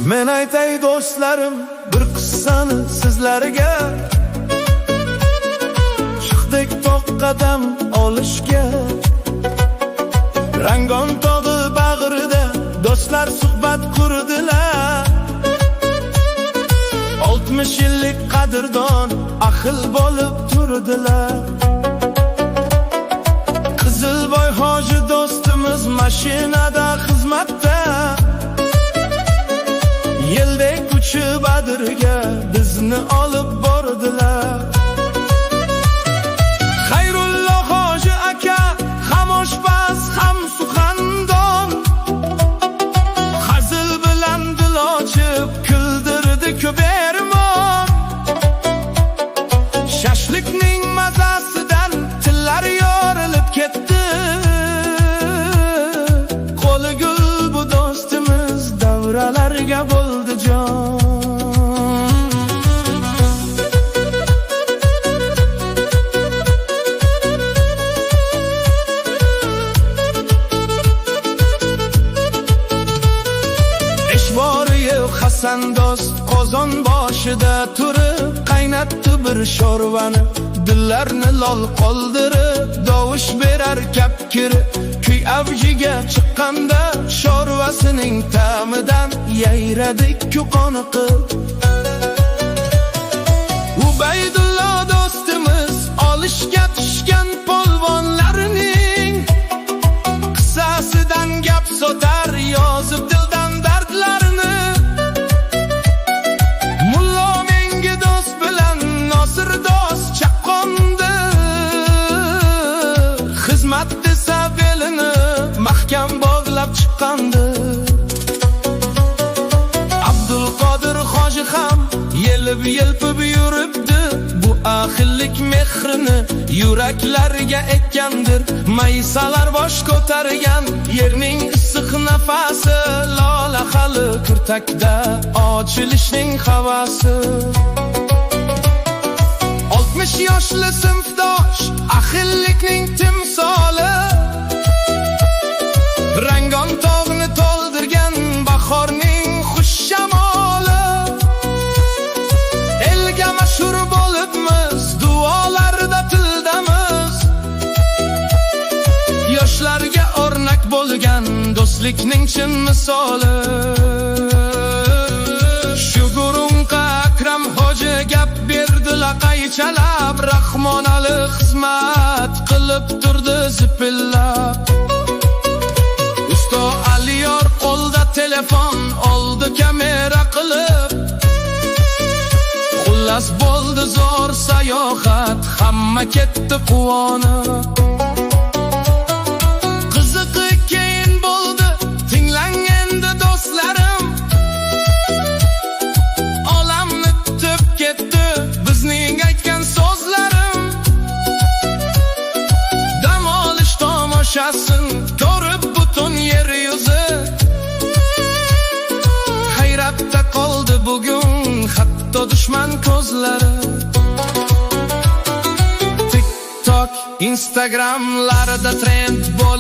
Men aytay do'stlarim bir qissani sizlarga. Chiqdik toq qadam olishga. Rangon tog'i bag'rida do'stlar suhbat qurdilar. 60 yillik qadrdon ahil bo'lib turdilar. Qizilboy hoji do'stimiz mashinada xizmatda. Yeldek uchib Adirga bizni olib bordilar. Xayrullo hoji aka ham oshpaz ham suxandon. Hazil bilan dil ochib kuldirdi ko'p ermon. Shashlikning mazasidan tillar yorilib ketdi. Qo'li gul bu do'stimiz davralarga bo'ldi jon. Hasan do'st qozon boshida turib qaynatdi bir sho'rvani. Dillarni lol qoldirib dovush berar kapkiri. Kuy avjiga chiqqanda sho'rvasining ta'midan yayradik ku qoniqib. Ubaydullo do'stimiz olishga tushgan polvonlarning qissasidan gap sotar yozib dildan dardlarni. Xizmat desa belini mahkam bog'lab chiqqandi. Abdulqodir hoji ham yelib-yelpib yuribdi. Bu ahillik mehrini yuraklarga ekkandir. Maysalar bosh ko'targan yerning issiq nafasi. Lola hali kurtakda ochilishning havasi. 60 yoshli sinfdosh ahillikning timsoli. Rangon tog'ni to'ldirgan bahorning xush shamoli. Elga mashhur bo'libmiz, duolarda tildamiz. Yoshlarga o'rnak bo'lgan do'stlikning chin misoli. Shu gurunqa Akram hoji gap berdi laqaychalab. Rahmon Ali xizmat qilib turdi zipillab. Usto Aliyor qo'lda telefon oldi kamera qilib. Xullas bo'ldi zo'r sayohat, hamma ketdi quvonib. Qiziqi keyin bo'ldi, tinglang endi do'stlarim. Olamni tutib ketdi bizning aytgan so'zlarim. Dam olish tomoshasin ko'rib butun yer yuzi. Hayratda qoldi bugun hatto dushman ko'zlari. TikTok, Instagramlarda trend bo'lib